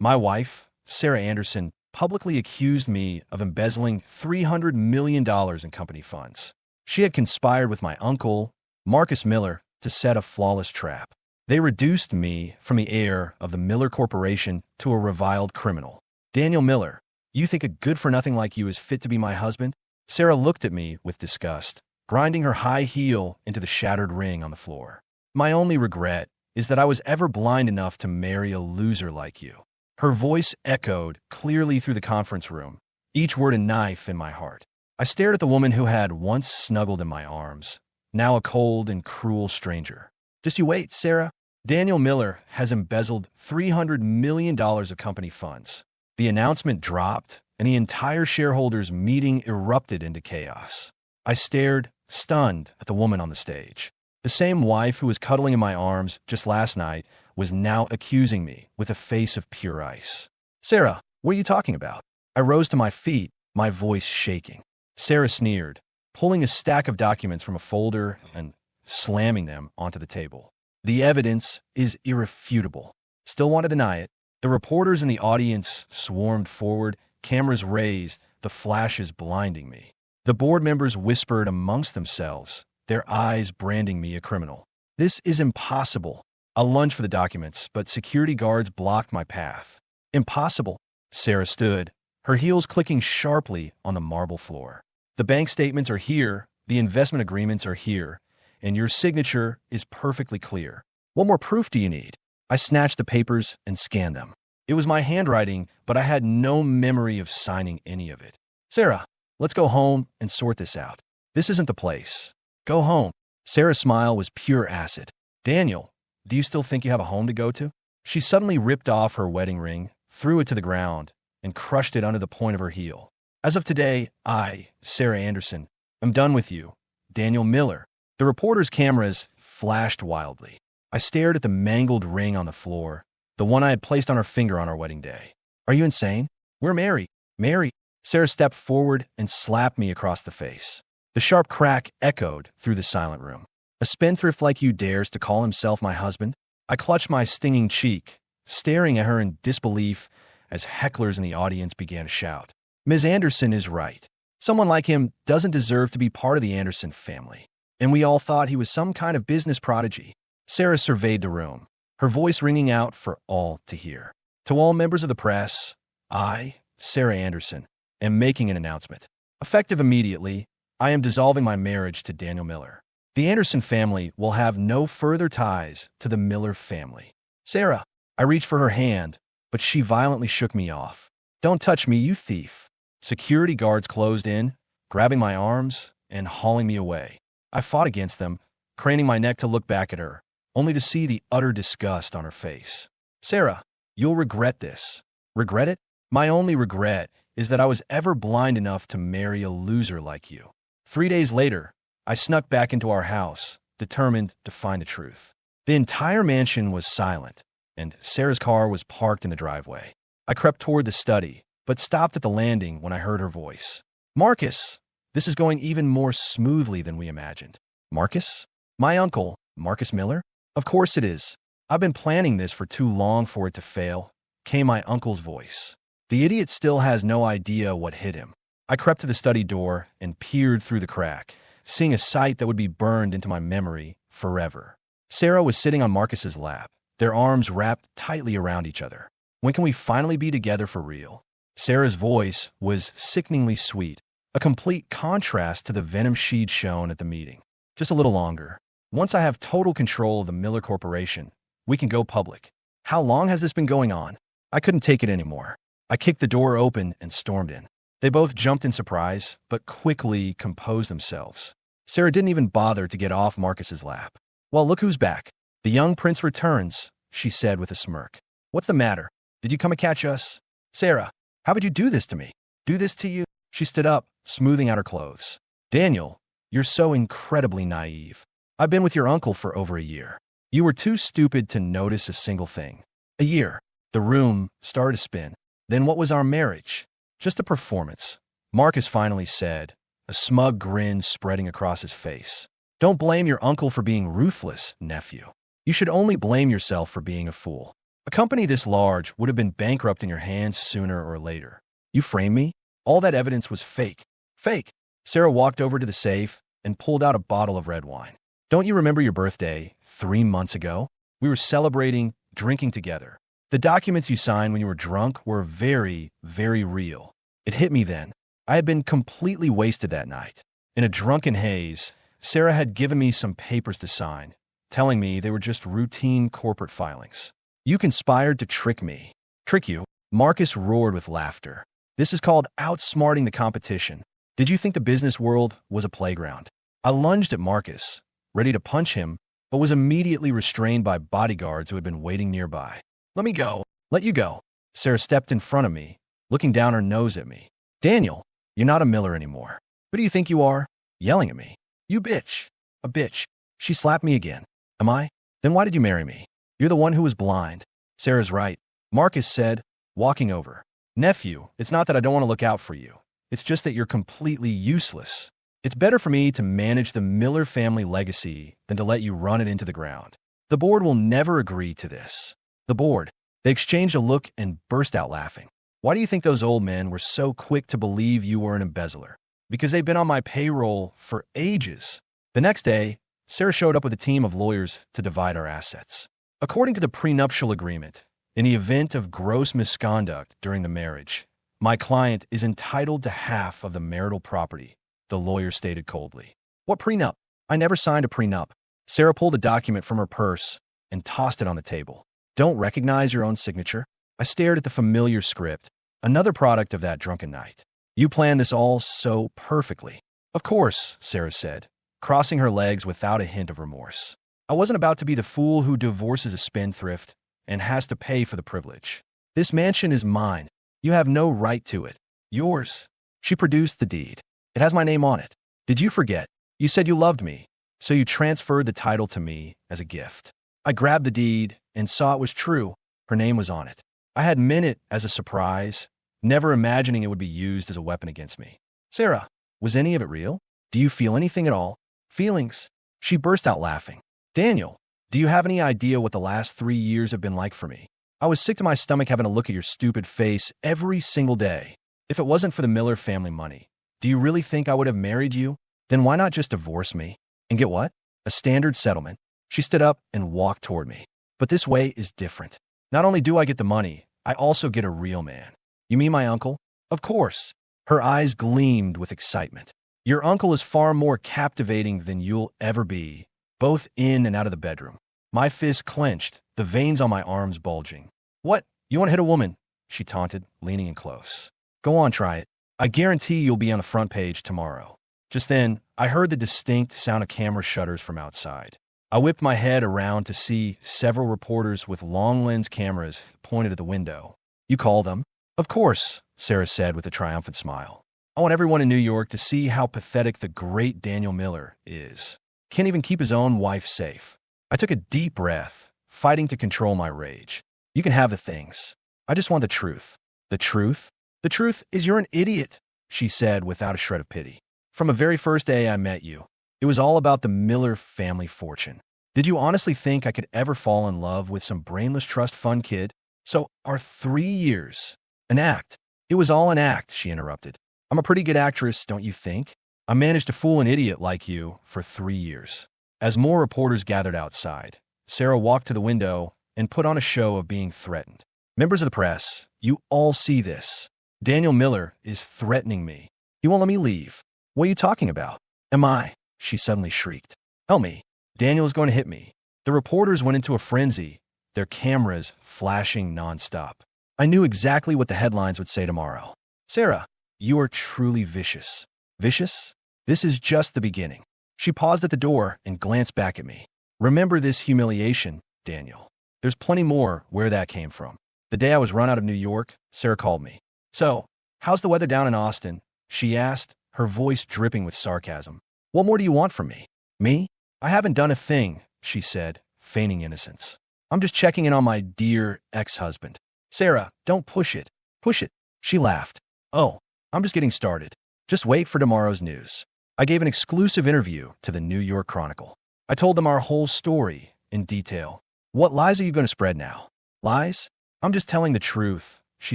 My wife, Sarah Anderson, publicly accused me of embezzling $300 million in company funds. She had conspired with my uncle, Marcus Miller, to set a flawless trap. They reduced me from the heir of the Miller Corporation to a reviled criminal. Daniel Miller, you think a good-for-nothing like you is fit to be my husband? Sarah looked at me with disgust, grinding her high heel into the shattered ring on the floor. My only regret is that I was ever blind enough to marry a loser like you. Her voice echoed clearly through the conference room, each word a knife in my heart. I stared at the woman who had once snuggled in my arms, now a cold and cruel stranger. Just you wait, Sarah. Daniel Miller has embezzled $300 million of company funds. The announcement dropped, and the entire shareholders' meeting erupted into chaos. I stared, stunned, at the woman on the stage. The same wife who was cuddling in my arms just last night was now accusing me with a face of pure ice. Sarah, what are you talking about? I rose to my feet, my voice shaking. Sarah sneered, pulling a stack of documents from a folder and slamming them onto the table. The evidence is irrefutable. Still want to deny it? The reporters in the audience swarmed forward, cameras raised, the flashes blinding me. The board members whispered amongst themselves, their eyes branding me a criminal. This is impossible. I'll lunge for the documents, but security guards blocked my path. Impossible. Sarah stood, her heels clicking sharply on the marble floor. The bank statements are here, the investment agreements are here, and your signature is perfectly clear. What more proof do you need? I snatched the papers and scanned them. It was my handwriting, but I had no memory of signing any of it. Sarah, let's go home and sort this out. This isn't the place. Go home. Sarah's smile was pure acid. Daniel, do you still think you have a home to go to? She suddenly ripped off her wedding ring, threw it to the ground, and crushed it under the point of her heel. As of today, I, Sarah Anderson, am done with you, Daniel Miller. The reporter's cameras flashed wildly. I stared at the mangled ring on the floor, the one I had placed on her finger on our wedding day. Are you insane? We're married. Mary. Sarah stepped forward and slapped me across the face. The sharp crack echoed through the silent room. A spendthrift like you dares to call himself my husband? I clutched my stinging cheek, staring at her in disbelief as hecklers in the audience began to shout. Ms. Anderson is right. Someone like him doesn't deserve to be part of the Anderson family. And we all thought he was some kind of business prodigy. Sarah surveyed the room, her voice ringing out for all to hear. To all members of the press, I, Sarah Anderson, am making an announcement. Effective immediately, I am dissolving my marriage to Daniel Miller. The Anderson family will have no further ties to the Miller family. Sarah, I reached for her hand, but she violently shook me off. Don't touch me, you thief. Security guards closed in, grabbing my arms and hauling me away. I fought against them, craning my neck to look back at her, only to see the utter disgust on her face. Sarah, you'll regret this. Regret it? My only regret is that I was ever blind enough to marry a loser like you. 3 days later, I snuck back into our house, determined to find the truth. The entire mansion was silent, and Sarah's car was parked in the driveway. I crept toward the study, but stopped at the landing when I heard her voice. Marcus, this is going even more smoothly than we imagined. Marcus? My uncle, Marcus Miller? Of course it is. I've been planning this for too long for it to fail, came my uncle's voice. The idiot still has no idea what hit him. I crept to the study door and peered through the crack, seeing a sight that would be burned into my memory forever. Sarah was sitting on Marcus's lap, their arms wrapped tightly around each other. When can we finally be together for real? Sarah's voice was sickeningly sweet, a complete contrast to the venom she'd shown at the meeting. Just a little longer. Once I have total control of the Miller Corporation, we can go public. How long has this been going on? I couldn't take it anymore. I kicked the door open and stormed in. They both jumped in surprise, but quickly composed themselves. Sarah didn't even bother to get off Marcus's lap. Well, look who's back. The young prince returns, she said with a smirk. What's the matter? Did you come and catch us? Sarah, how would you do this to me? Do this to you? She stood up, smoothing out her clothes. Daniel, you're so incredibly naive. I've been with your uncle for over a year. You were too stupid to notice a single thing. A year. The room started to spin. Then what was our marriage? Just a performance, Marcus finally said, a smug grin spreading across his face. Don't blame your uncle for being ruthless, nephew. You should only blame yourself for being a fool. A company this large would have been bankrupt in your hands sooner or later. You framed me? All that evidence was fake. Fake. Sarah walked over to the safe and pulled out a bottle of red wine. Don't you remember your birthday 3 months ago? We were celebrating, drinking together. The documents you signed when you were drunk were very, very real. It hit me then. I had been completely wasted that night. In a drunken haze, Sarah had given me some papers to sign, telling me they were just routine corporate filings. You conspired to trick me. Trick you? Marcus roared with laughter. This is called outsmarting the competition. Did you think the business world was a playground? I lunged at Marcus, ready to punch him, but was immediately restrained by bodyguards who had been waiting nearby. Let me go. Let you go. Sarah stepped in front of me, looking down her nose at me. Daniel, you're not a Miller anymore. Who do you think you are? Yelling at me. You bitch. A bitch. She slapped me again. Am I? Then why did you marry me? You're the one who was blind. Sarah's right. Marcus said, walking over. Nephew, it's not that I don't want to look out for you. It's just that you're completely useless. It's better for me to manage the Miller family legacy than to let you run it into the ground. The board will never agree to this. The board. They exchanged a look and burst out laughing. Why do you think those old men were so quick to believe you were an embezzler? Because they've been on my payroll for ages. The next day, Sarah showed up with a team of lawyers to divide our assets. According to the prenuptial agreement, in the event of gross misconduct during the marriage, my client is entitled to half of the marital property, the lawyer stated coldly. What prenup? I never signed a prenup. Sarah pulled a document from her purse and tossed it on the table. Don't recognize your own signature? I stared at the familiar script, another product of that drunken night. You planned this all so perfectly. Of course, Sarah said, crossing her legs without a hint of remorse. I wasn't about to be the fool who divorces a spendthrift and has to pay for the privilege. This mansion is mine. You have no right to it. Yours. She produced the deed. It has my name on it. Did you forget? You said you loved me, so you transferred the title to me as a gift. I grabbed the deed and saw it was true. Her name was on it. I had meant it as a surprise, never imagining it would be used as a weapon against me. Sarah, was any of it real? Do you feel anything at all? Feelings? She burst out laughing. Daniel, do you have any idea what the last 3 years have been like for me? I was sick to my stomach having to look at your stupid face every single day. If it wasn't for the Miller family money, do you really think I would have married you? Then why not just divorce me? And get what? A standard settlement. She stood up and walked toward me. But this way is different. Not only do I get the money, I also get a real man. You mean my uncle? Of course. Her eyes gleamed with excitement. Your uncle is far more captivating than you'll ever be, both in and out of the bedroom. My fist clenched, the veins on my arms bulging. What? You want to hit a woman? She taunted, leaning in close. Go on, try it. I guarantee you'll be on the front page tomorrow. Just then, I heard the distinct sound of camera shutters from outside. I whipped my head around to see several reporters with long lens cameras pointed at the window. You call them? Of course, Sarah said with a triumphant smile. I want everyone in New York to see how pathetic the great Daniel Miller is. Can't even keep his own wife safe. I took a deep breath, fighting to control my rage. You can have the things. I just want the truth. The truth? The truth is you're an idiot, she said without a shred of pity. From the very first day I met you, it was all about the Miller family fortune. Did you honestly think I could ever fall in love with some brainless trust fund kid? So our 3 years, an act. It was all an act, she interrupted. I'm a pretty good actress, don't you think? I managed to fool an idiot like you for 3 years. As more reporters gathered outside, Sarah walked to the window and put on a show of being threatened. Members of the press, you all see this. Daniel Miller is threatening me. He won't let me leave. What are you talking about? Am I? She suddenly shrieked. Help me. Daniel is going to hit me. The reporters went into a frenzy, their cameras flashing nonstop. I knew exactly what the headlines would say tomorrow. Sarah, you are truly vicious. Vicious? This is just the beginning. She paused at the door and glanced back at me. Remember this humiliation, Daniel. There's plenty more where that came from. The day I was run out of New York, Sarah called me. So, how's the weather down in Austin? She asked, her voice dripping with sarcasm. What more do you want from me? Me? I haven't done a thing, she said, feigning innocence. I'm just checking in on my dear ex-husband. Sarah, don't push it. Push it. She laughed. Oh, I'm just getting started. Just wait for tomorrow's news. I gave an exclusive interview to the New York Chronicle. I told them our whole story in detail. What lies are you going to spread now? Lies? I'm just telling the truth, she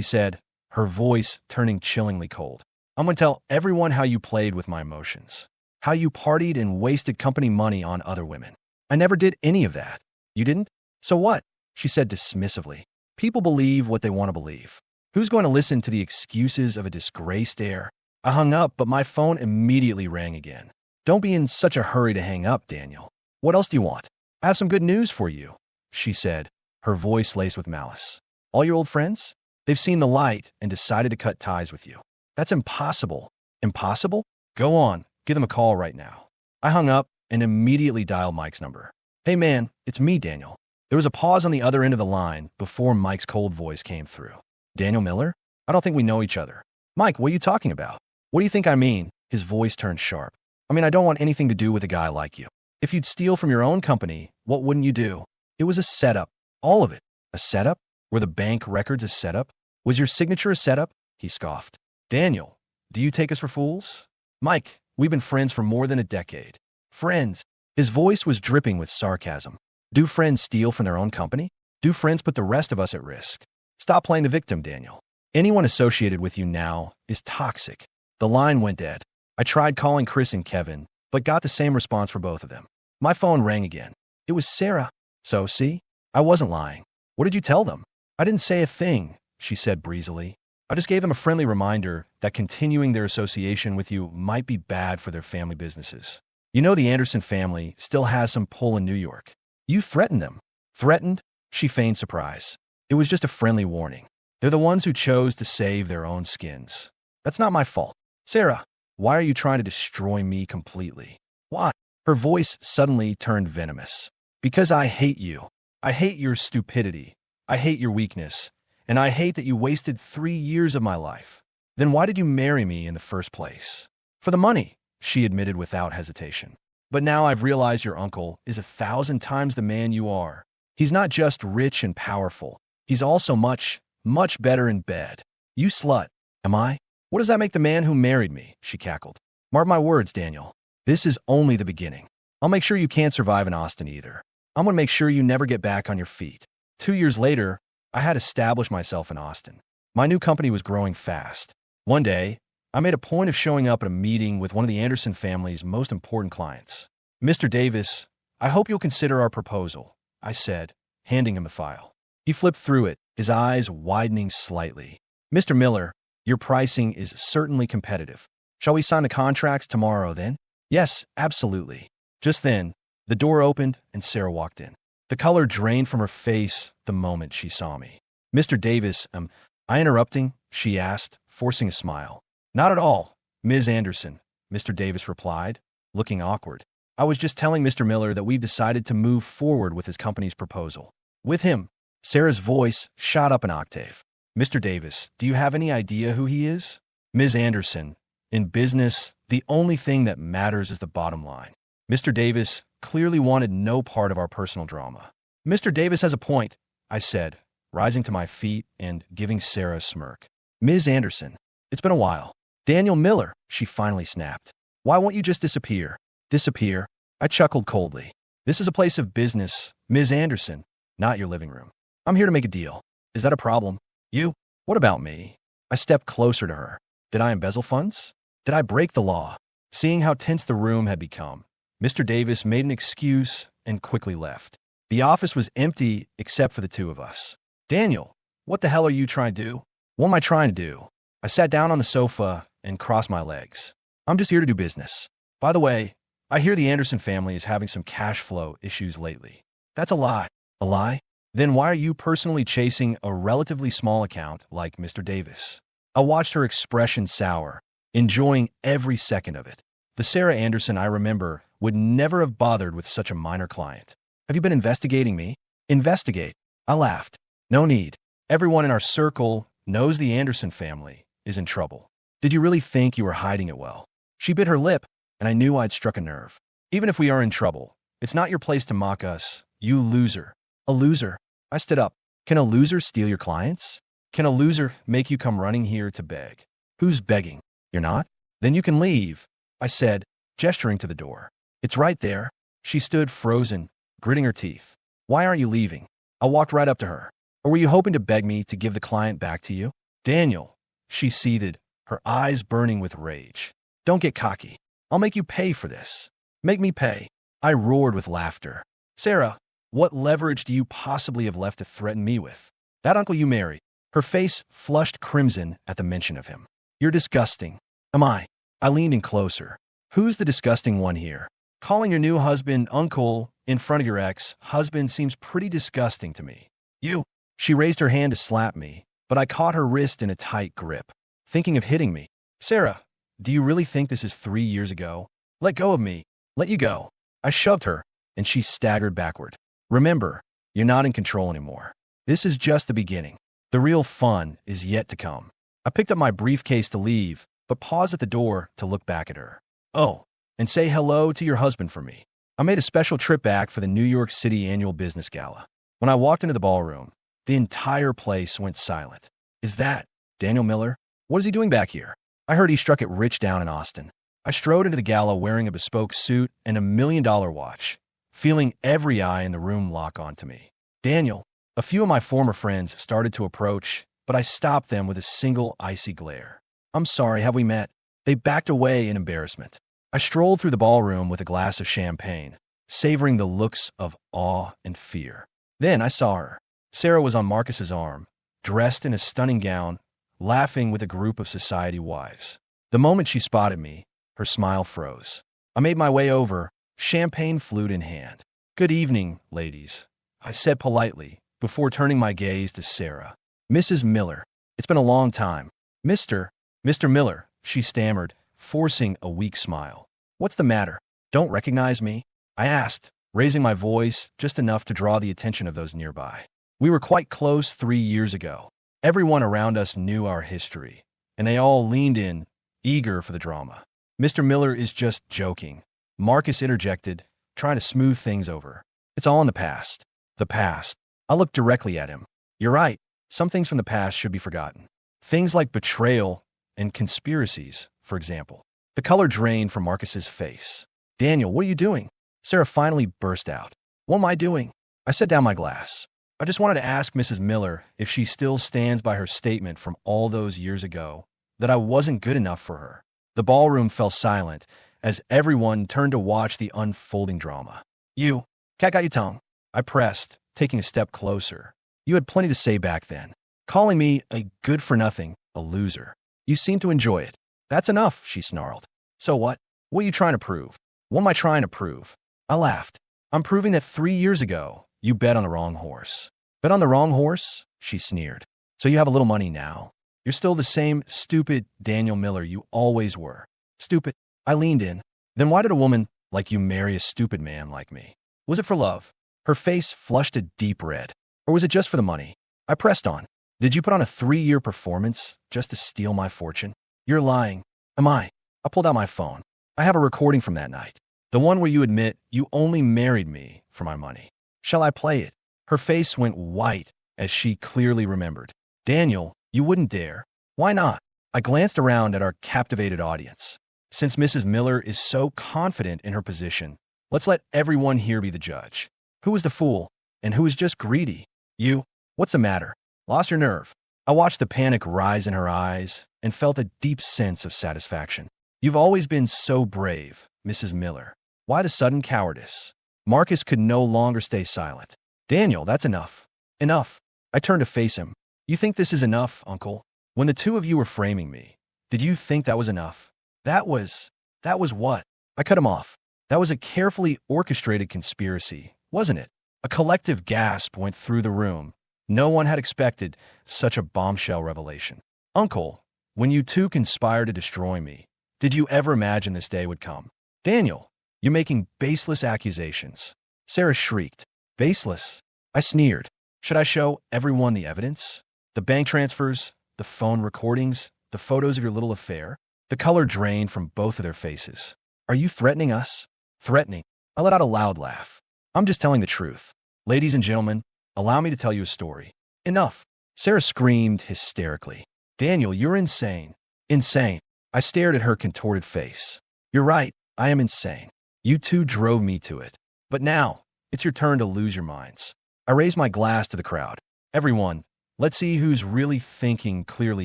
said, her voice turning chillingly cold. I'm going to tell everyone how you played with my emotions, how you partied and wasted company money on other women. I never did any of that. You didn't? So what? She said dismissively. People believe what they want to believe. Who's going to listen to the excuses of a disgraced heir? I hung up, but my phone immediately rang again. Don't be in such a hurry to hang up, Daniel. What else do you want? I have some good news for you, she said, her voice laced with malice. All your old friends? They've seen the light and decided to cut ties with you. That's impossible. Impossible? Go on, give them a call right now. I hung up and immediately dialed Mike's number. Hey man, it's me, Daniel. There was a pause on the other end of the line before Mike's cold voice came through. Daniel Miller? I don't think we know each other. Mike, what are you talking about? What do you think I mean? His voice turned sharp. I mean, I don't want anything to do with a guy like you. If you'd steal from your own company, what wouldn't you do? It was a setup. All of it. A setup? Were the bank records a setup? Was your signature a setup? He scoffed. Daniel, do you take us for fools? Mike, we've been friends for more than a decade. Friends. His voice was dripping with sarcasm. Do friends steal from their own company? Do friends put the rest of us at risk? Stop playing the victim, Daniel. Anyone associated with you now is toxic. The line went dead. I tried calling Chris and Kevin, but got the same response for both of them. My phone rang again. It was Sarah. So, see? I wasn't lying. What did you tell them? I didn't say a thing, she said breezily. I just gave them a friendly reminder that continuing their association with you might be bad for their family businesses. You know the Anderson family still has some pull in New York. You threatened them. Threatened? She feigned surprise. It was just a friendly warning. They're the ones who chose to save their own skins. That's not my fault. Sarah, why are you trying to destroy me completely? Why? Her voice suddenly turned venomous. Because I hate you. I hate your stupidity. I hate your weakness. And I hate that you wasted 3 years of my life. Then why did you marry me in the first place? For the money, she admitted without hesitation. But now I've realized your uncle is 1,000 times the man you are. He's not just rich and powerful. He's also much, much better in bed. You slut. Am I? What does that make the man who married me? She cackled. Mark my words, Daniel. This is only the beginning. I'll make sure you can't survive in Austin either. I'm going to make sure you never get back on your feet. 2 years later, I had established myself in Austin. My new company was growing fast. One day, I made a point of showing up at a meeting with one of the Anderson family's most important clients. Mr. Davis, I hope you'll consider our proposal, I said, handing him the file. He flipped through it, his eyes widening slightly. Mr. Miller, your pricing is certainly competitive. Shall we sign the contracts tomorrow then? Yes, absolutely. Just then, the door opened and Sarah walked in. The color drained from her face the moment she saw me. Mr. Davis, am I interrupting? She asked, forcing a smile. Not at all, Ms. Anderson, Mr. Davis replied, looking awkward. I was just telling Mr. Miller that we've decided to move forward with his company's proposal. With him, Sarah's voice shot up an octave. Mr. Davis, do you have any idea who he is? Ms. Anderson, in business, the only thing that matters is the bottom line. Mr. Davis clearly wanted no part of our personal drama. Mr. Davis has a point, I said, rising to my feet and giving Sarah a smirk. Ms. Anderson, it's been a while. Daniel Miller, she finally snapped. Why won't you just disappear? Disappear? I chuckled coldly. This is a place of business, Ms. Anderson, not your living room. I'm here to make a deal. Is that a problem? You? What about me? I stepped closer to her. Did I embezzle funds? Did I break the law? Seeing how tense the room had become, Mr. Davis made an excuse and quickly left. The office was empty except for the two of us. Daniel, what the hell are you trying to do? What am I trying to do? I sat down on the sofa and crossed my legs. I'm just here to do business. By the way, I hear the Anderson family is having some cash flow issues lately. That's a lie. A lie? Then why are you personally chasing a relatively small account like Mr. Davis? I watched her expression sour, enjoying every second of it. The Sarah Anderson I remember would never have bothered with such a minor client. Have you been investigating me? Investigate. I laughed. No need. Everyone in our circle knows the Anderson family is in trouble. Did you really think you were hiding it well? She bit her lip, and I knew I'd struck a nerve. Even if we are in trouble, it's not your place to mock us, you loser. A loser? I stood up. Can a loser steal your clients? Can a loser make you come running here to beg? Who's begging? You're not? Then you can leave, I said, gesturing to the door. It's right there. She stood frozen, gritting her teeth. Why aren't you leaving? I walked right up to her. Or were you hoping to beg me to give the client back to you? Daniel, she seethed, her eyes burning with rage. Don't get cocky. I'll make you pay for this. Make me pay. I roared with laughter. Sarah, what leverage do you possibly have left to threaten me with? That uncle you married. Her face flushed crimson at the mention of him. You're disgusting. Am I? I leaned in closer. Who's the disgusting one here? Calling your new husband uncle in front of your ex-husband seems pretty disgusting to me. You. She raised her hand to slap me, but I caught her wrist in a tight grip, thinking of hitting me. Sarah, do you really think this is 3 years ago? Let go of me. Let you go. I shoved her, and she staggered backward. Remember, you're not in control anymore. This is just the beginning. The real fun is yet to come. I picked up my briefcase to leave, but paused at the door to look back at her. Oh, and say hello to your husband for me. I made a special trip back for the New York City Annual Business Gala. When I walked into the ballroom, the entire place went silent. Is that Daniel Miller? What is he doing back here? I heard he struck it rich down in Austin. I strode into the gala wearing a bespoke suit and a $1 million watch, feeling every eye in the room lock onto me. Daniel, a few of my former friends started to approach, but I stopped them with a single icy glare. I'm sorry, have we met? They backed away in embarrassment. I strolled through the ballroom with a glass of champagne, savoring the looks of awe and fear. Then I saw her. Sarah was on Marcus's arm, dressed in a stunning gown, laughing with a group of society wives. The moment she spotted me, her smile froze. I made my way over, champagne flute in hand. Good evening, ladies, I said politely, before turning my gaze to Sarah. Mrs. Miller, it's been a long time. Mr. Miller, she stammered, forcing a weak smile. What's the matter? Don't recognize me? I asked, raising my voice just enough to draw the attention of those nearby. We were quite close 3 years ago. Everyone around us knew our history, and they all leaned in, eager for the drama. Mr. Miller is just joking, Marcus interjected, trying to smooth things over. It's all in the past. The past. I looked directly at him. You're right. Some things from the past should be forgotten. Things like betrayal and conspiracies, for example. The color drained from Marcus's face. Daniel, what are you doing? Sarah finally burst out. What am I doing? I set down my glass. I just wanted to ask Mrs. Miller if she still stands by her statement from all those years ago that I wasn't good enough for her. The ballroom fell silent as everyone turned to watch the unfolding drama. You, cat got your tongue. I pressed, taking a step closer. You had plenty to say back then, calling me a good-for-nothing, a loser. You seemed to enjoy it. That's enough, she snarled. So what? What are you trying to prove? What am I trying to prove? I laughed. I'm proving that 3 years ago, you bet on the wrong horse. Bet on the wrong horse? She sneered. So you have a little money now. You're still the same stupid Daniel Miller you always were. Stupid. I leaned in. Then why did a woman like you marry a stupid man like me? Was it for love? Her face flushed a deep red. Or was it just for the money? I pressed on. Did you put on a 3-year performance just to steal my fortune? You're lying. Am I? I pulled out my phone. I have a recording from that night. The one where you admit you only married me for my money. Shall I play it? Her face went white as she clearly remembered. Daniel, you wouldn't dare. Why not? I glanced around at our captivated audience. Since Mrs. Miller is so confident in her position, let's let everyone here be the judge. Who was the fool, and who was just greedy? You? What's the matter? Lost your nerve? I watched the panic rise in her eyes and felt a deep sense of satisfaction. You've always been so brave, Mrs. Miller. Why the sudden cowardice? Marcus could no longer stay silent. Daniel, that's enough. Enough. I turned to face him. You think this is enough, Uncle? When the two of you were framing me, did you think that was enough? That was what? I cut him off. That was a carefully orchestrated conspiracy, wasn't it? A collective gasp went through the room. No one had expected such a bombshell revelation. Uncle, when you two conspired to destroy me, did you ever imagine this day would come? Daniel, you're making baseless accusations. Sarah shrieked. Baseless? I sneered. Should I show everyone the evidence? The bank transfers, the phone recordings, the photos of your little affair? The color drained from both of their faces. Are you threatening us? Threatening? I let out a loud laugh. I'm just telling the truth. Ladies and gentlemen, allow me to tell you a story. Enough. Sarah screamed hysterically. Daniel, you're insane. Insane. I stared at her contorted face. You're right. I am insane. You two drove me to it. But now, it's your turn to lose your minds. I raised my glass to the crowd. Everyone, let's see who's really thinking clearly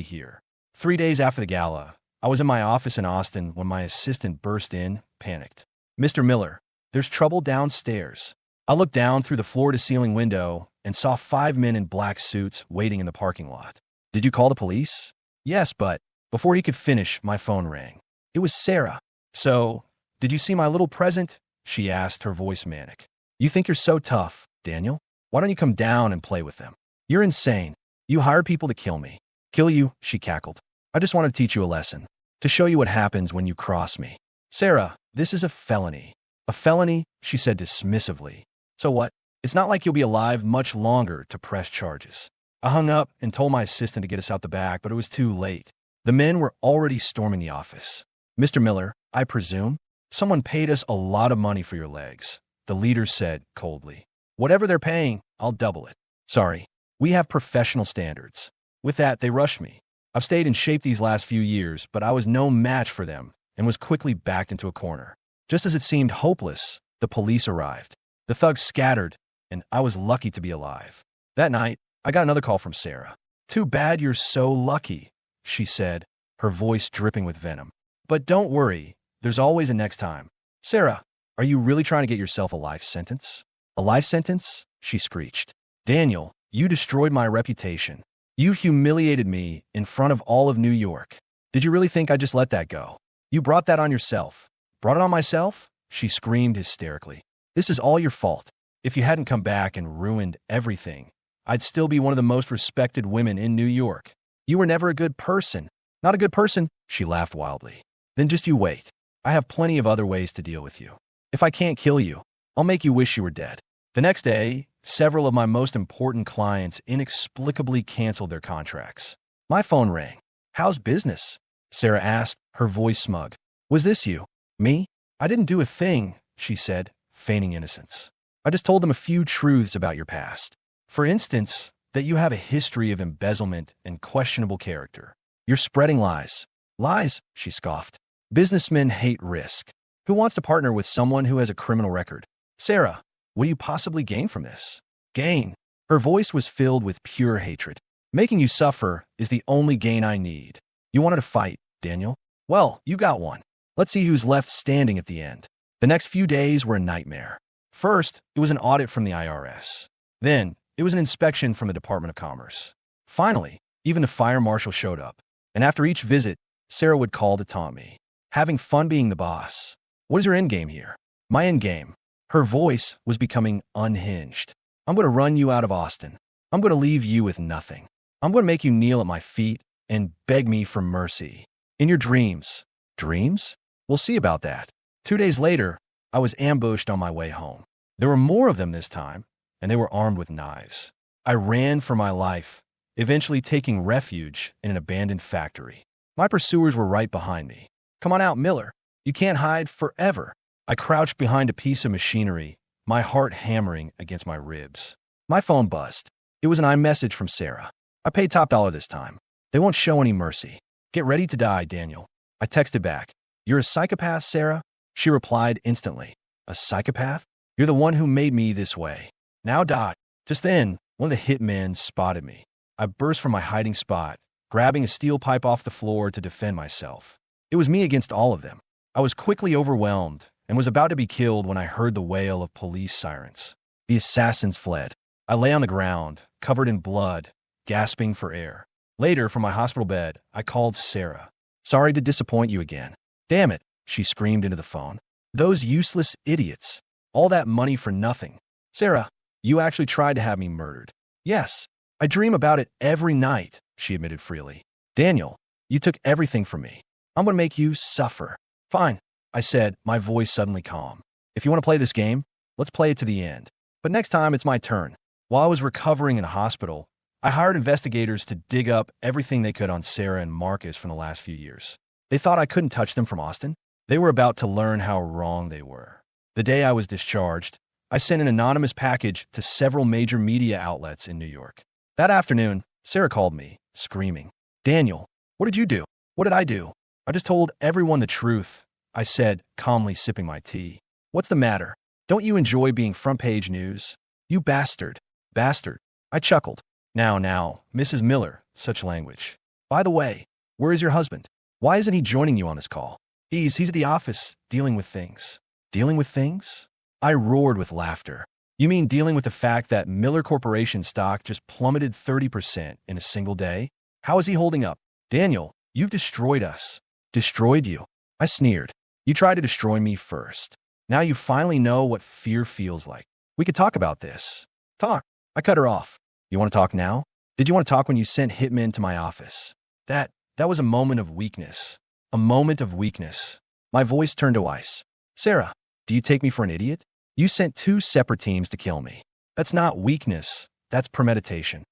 here. 3 days after the gala, I was in my office in Austin when my assistant burst in, panicked. "Mr. Miller, there's trouble downstairs." I looked down through the floor-to-ceiling window and saw 5 men in black suits waiting in the parking lot. "Did you call the police?" "Yes, but..." Before he could finish, my phone rang. It was Sarah. "So, did you see my little present?" she asked, her voice manic. "You think you're so tough, Daniel? Why don't you come down and play with them? You're insane. You hired people to kill me." "Kill you?" she cackled. "I just want to teach you a lesson. To show you what happens when you cross me." "Sarah, this is a felony." "A felony?" she said dismissively. "So what? It's not like you'll be alive much longer to press charges." I hung up and told my assistant to get us out the back, but it was too late. The men were already storming the office. "Mr. Miller, I presume someone paid us a lot of money for your legs," the leader said coldly. "Whatever they're paying, I'll double it." "Sorry, we have professional standards." With that, they rushed me. I've stayed in shape these last few years, but I was no match for them and was quickly backed into a corner. Just as it seemed hopeless, the police arrived. The thugs scattered, and I was lucky to be alive. That night, I got another call from Sarah. "Too bad you're so lucky," she said, her voice dripping with venom. "But don't worry, there's always a next time." "Sarah, are you really trying to get yourself a life sentence?" "A life sentence?" she screeched. "Daniel, you destroyed my reputation. You humiliated me in front of all of New York. Did you really think I just let that go? You brought that on yourself." "Brought it on myself?" she screamed hysterically. "This is all your fault. If you hadn't come back and ruined everything, I'd still be one of the most respected women in New York. You were never a good person." "Not a good person?" she laughed wildly. "Then just you wait. I have plenty of other ways to deal with you. If I can't kill you, I'll make you wish you were dead." The next day, several of my most important clients inexplicably canceled their contracts. My phone rang. "How's business?" Sarah asked, her voice smug. "Was this you?" "Me? I didn't do a thing," she said, feigning innocence. "I just told them a few truths about your past. For instance, that you have a history of embezzlement and questionable character. You're spreading lies." "Lies?" she scoffed. "Businessmen hate risk. Who wants to partner with someone who has a criminal record?" "Sarah, what do you possibly gain from this?" "Gain?" Her voice was filled with pure hatred. "Making you suffer is the only gain I need. You wanted to fight, Daniel? Well, you got one. Let's see who's left standing at the end." The next few days were a nightmare. First, it was an audit from the IRS. Then, it was an inspection from the Department of Commerce. Finally, even the fire marshal showed up. And after each visit, Sarah would call to taunt me. "Having fun being the boss. What is your end game here?" "My end game." Her voice was becoming unhinged. "I'm going to run you out of Austin. I'm going to leave you with nothing. I'm going to make you kneel at my feet and beg me for mercy. In your dreams." "Dreams? We'll see about that." 2 days later, I was ambushed on my way home. There were more of them this time, and they were armed with knives. I ran for my life, eventually taking refuge in an abandoned factory. My pursuers were right behind me. "Come on out, Miller. You can't hide forever." I crouched behind a piece of machinery, my heart hammering against my ribs. My phone buzzed. It was an iMessage from Sarah. "I paid top dollar this time. They won't show any mercy. Get ready to die, Daniel." I texted back. "You're a psychopath, Sarah?" She replied instantly. "A psychopath? You're the one who made me this way. Now die." Just then, one of the hitmen spotted me. I burst from my hiding spot, grabbing a steel pipe off the floor to defend myself. It was me against all of them. I was quickly overwhelmed and was about to be killed when I heard the wail of police sirens. The assassins fled. I lay on the ground, covered in blood, gasping for air. Later, from my hospital bed, I called Sarah. "Sorry to disappoint you again." "Damn it," she screamed into the phone. "Those useless idiots. All that money for nothing." "Sarah, you actually tried to have me murdered." "Yes, I dream about it every night," she admitted freely. "Daniel, you took everything from me. I'm going to make you suffer." "Fine," I said, my voice suddenly calm. "If you want to play this game, let's play it to the end. But next time, it's my turn." While I was recovering in a hospital, I hired investigators to dig up everything they could on Sarah and Marcus from the last few years. They thought I couldn't touch them from Austin. They were about to learn how wrong they were. The day I was discharged, I sent an anonymous package to several major media outlets in New York. That afternoon, Sarah called me, screaming, "Daniel, what did you do?" "What did I do?" "I just told everyone the truth," I said, calmly sipping my tea. "What's the matter? Don't you enjoy being front-page news?" "You bastard." "Bastard." I chuckled. Now, Mrs. Miller, such language. By the way, where is your husband? Why isn't he joining you on this call? He's at the office, dealing with things. Dealing with things? I roared with laughter. You mean dealing with the fact that Miller Corporation stock just plummeted 30% in a single day? How is he holding up? Daniel, you've destroyed us. Destroyed you? I sneered. You tried to destroy me first. Now you finally know what fear feels like. We could talk about this. Talk. I cut her off. You want to talk now? Did you want to talk when you sent hitmen to my office? That was a moment of weakness. A moment of weakness. My voice turned to ice. Sarah, do you take me for an idiot? You sent 2 separate teams to kill me. That's not weakness. That's premeditation.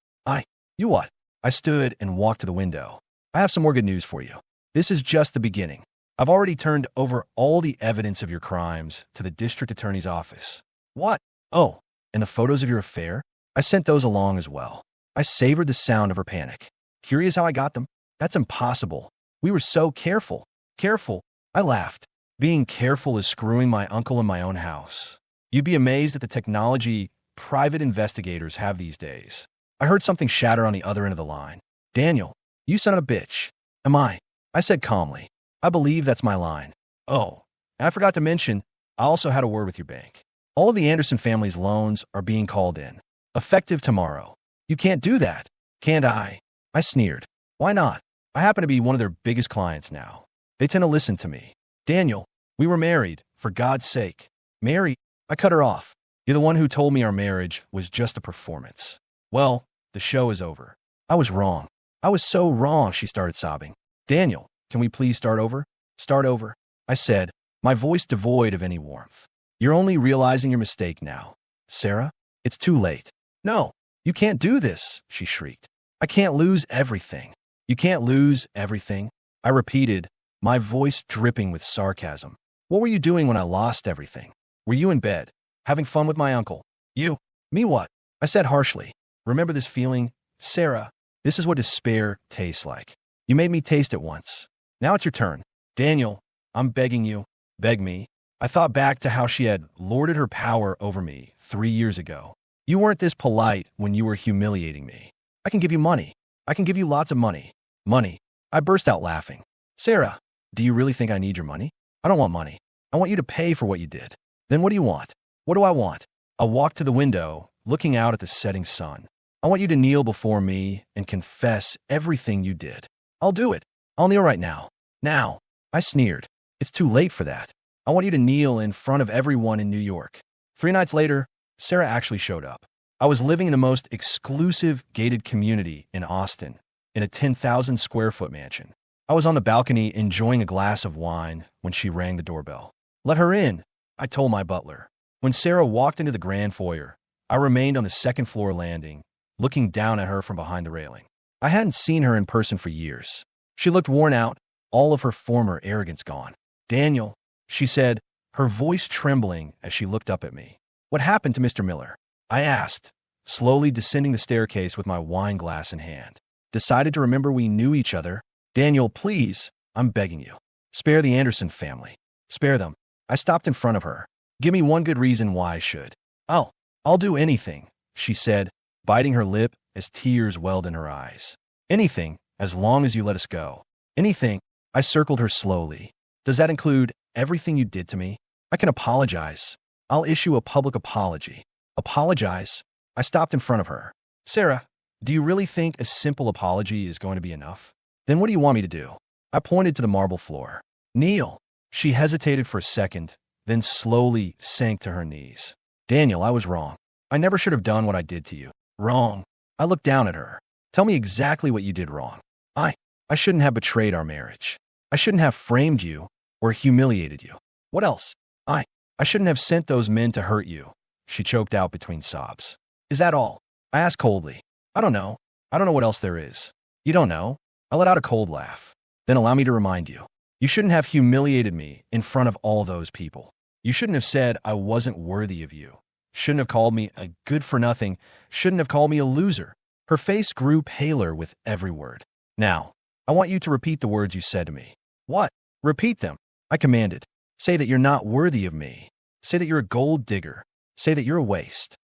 You what? I stood and walked to the window. I have some more good news for you. This is just the beginning. I've already turned over all the evidence of your crimes to the district attorney's office. What? Oh, and the photos of your affair? I sent those along as well. I savored the sound of her panic. Curious how I got them? That's impossible. We were so careful. Careful. I laughed. Being careful is screwing my uncle in my own house. You'd be amazed at the technology private investigators have these days. I heard something shatter on the other end of the line. Daniel, you son of a bitch. Am I? I said calmly. I believe that's my line. Oh, and I forgot to mention, I also had a word with your bank. All of the Anderson family's loans are being called in. Effective tomorrow. You can't do that. Can't I? I sneered. Why not? I happen to be one of their biggest clients now. They tend to listen to me. Daniel, we were married, for God's sake. Mary, I cut her off. You're the one who told me our marriage was just a performance. Well, the show is over. I was wrong. I was so wrong, she started sobbing. Daniel, can we please start over? Start over, I said, my voice devoid of any warmth. You're only realizing your mistake now. Sarah, it's too late. No, you can't do this, she shrieked. I can't lose everything. You can't lose everything, I repeated, my voice dripping with sarcasm. What were you doing when I lost everything? Were you in bed, having fun with my uncle? You? Me what? I said harshly. Remember this feeling? Sarah, this is what despair tastes like. You made me taste it once. Now it's your turn. Daniel, I'm begging you. Beg me. I thought back to how she had lorded her power over me 3 years ago. You weren't this polite when you were humiliating me. I can give you money. I can give you lots of money. Money. I burst out laughing. Sarah, do you really think I need your money? I don't want money. I want you to pay for what you did. Then what do you want? What do I want? I walked to the window, looking out at the setting sun. I want you to kneel before me and confess everything you did. I'll do it. I'll kneel right now. Now. I sneered. It's too late for that. I want you to kneel in front of everyone in New York. 3 nights later, Sarah actually showed up. I was living in the most exclusive gated community in Austin, in a 10,000 square foot mansion. I was on the balcony enjoying a glass of wine when she rang the doorbell. Let her in, I told my butler. When Sarah walked into the grand foyer, I remained on the second floor landing, looking down at her from behind the railing. I hadn't seen her in person for years. She looked worn out, all of her former arrogance gone. Daniel, she said, her voice trembling as she looked up at me. What happened to Mr. Miller? I asked, slowly descending the staircase with my wine glass in hand. Decided to remember we knew each other. Daniel, please, I'm begging you. Spare the Anderson family. Spare them. I stopped in front of her. Give me one good reason why I should. I'll do anything, she said, biting her lip as tears welled in her eyes. Anything, as long as you let us go. Anything. I circled her slowly. Does that include everything you did to me? I can apologize. I'll issue a public apology. Apologize? I stopped in front of her. Sarah, do you really think a simple apology is going to be enough? Then what do you want me to do? I pointed to the marble floor. Kneel. She hesitated for a second, then slowly sank to her knees. Daniel, I was wrong. I never should have done what I did to you. Wrong. I looked down at her. Tell me exactly what you did wrong. I shouldn't have betrayed our marriage. I shouldn't have framed you or humiliated you. What else? I shouldn't have sent those men to hurt you. She choked out between sobs. Is that all? I asked coldly. I don't know. I don't know what else there is. You don't know? I let out a cold laugh. Then allow me to remind you. You shouldn't have humiliated me in front of all those people. You shouldn't have said I wasn't worthy of you. Shouldn't have called me a good-for-nothing. Shouldn't have called me a loser. Her face grew paler with every word. Now, I want you to repeat the words you said to me. What? Repeat them. I commanded. Say that you're not worthy of me. Say that you're a gold digger. Say that you're a waste.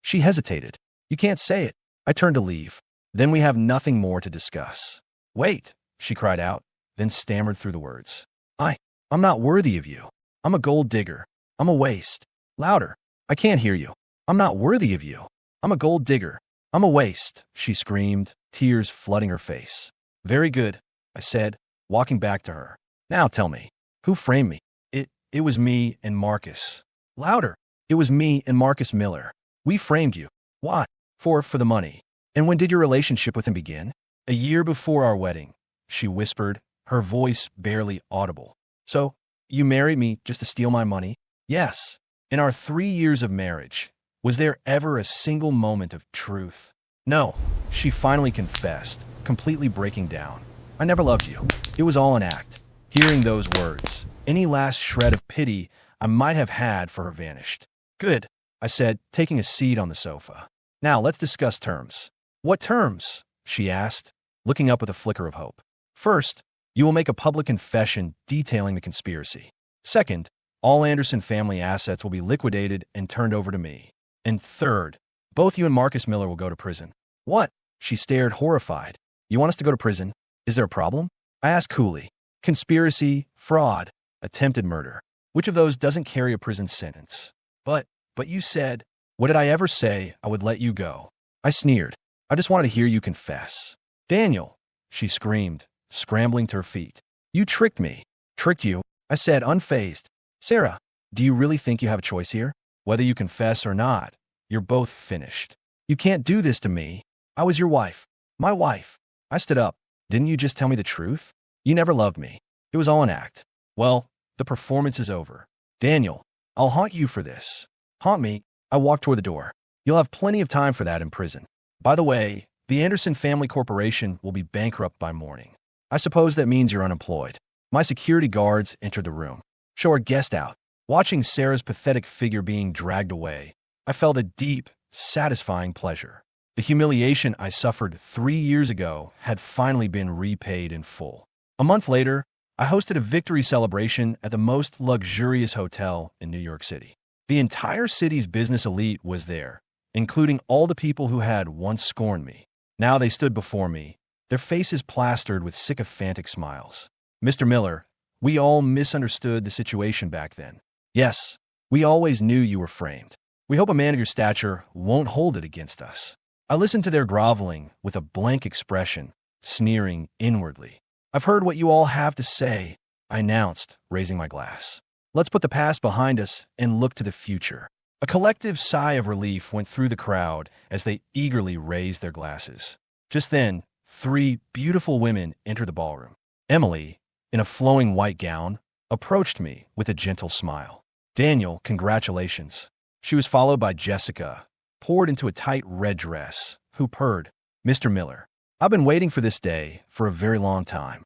She hesitated. You can't say it. I turned to leave. Then we have nothing more to discuss. Wait, she cried out, then stammered through the words. I'm not worthy of you. I'm a gold digger. I'm a waste. Louder. I can't hear you. I'm not worthy of you. I'm a gold digger. I'm a waste, she screamed, tears flooding her face. Very good, I said, walking back to her. Now tell me, who framed me? It was me and Marcus. Louder. It was me and Marcus Miller. We framed you. Why? For the money. And when did your relationship with him begin? A year before our wedding, she whispered, her voice barely audible. So, you married me just to steal my money? Yes. In our 3 years of marriage, was there ever a single moment of truth? No, she finally confessed, completely breaking down. I never loved you. It was all an act. Hearing those words, any last shred of pity I might have had for her vanished. Good, I said, taking a seat on the sofa. Now let's discuss terms. What terms? She asked, looking up with a flicker of hope. First, you will make a public confession detailing the conspiracy. Second, all Anderson family assets will be liquidated and turned over to me. And third, both you and Marcus Miller will go to prison. What? She stared horrified. You want us to go to prison? Is there a problem? I asked coolly. Conspiracy, fraud, attempted murder. Which of those doesn't carry a prison sentence? But you said, what did I ever say I would let you go? I sneered. I just wanted to hear you confess. Daniel, she screamed, scrambling to her feet. You tricked me. Tricked you, I said, unfazed. Sarah, do you really think you have a choice here? Whether you confess or not, you're both finished. You can't do this to me. I was your wife. My wife. I stood up. Didn't you just tell me the truth? You never loved me. It was all an act. Well, the performance is over. Daniel, I'll haunt you for this. Haunt me? I walked toward the door. You'll have plenty of time for that in prison. By the way, the Anderson Family Corporation will be bankrupt by morning. I suppose that means you're unemployed. My security guards entered the room. Show our guest out. Watching Sarah's pathetic figure being dragged away, I felt a deep, satisfying pleasure. The humiliation I suffered 3 years ago had finally been repaid in full. A month later, I hosted a victory celebration at the most luxurious hotel in New York City. The entire city's business elite was there, including all the people who had once scorned me. Now they stood before me, their faces plastered with sycophantic smiles. Mr. Miller, we all misunderstood the situation back then. Yes, we always knew you were framed. We hope a man of your stature won't hold it against us. I listened to their groveling with a blank expression, sneering inwardly. I've heard what you all have to say, I announced, raising my glass. Let's put the past behind us and look to the future. A collective sigh of relief went through the crowd as they eagerly raised their glasses. Just then, 3 beautiful women entered the ballroom. Emily, in a flowing white gown, approached me with a gentle smile. Daniel, congratulations. She was followed by Jessica, poured into a tight red dress, who purred, Mr. Miller, I've been waiting for this day for a very long time.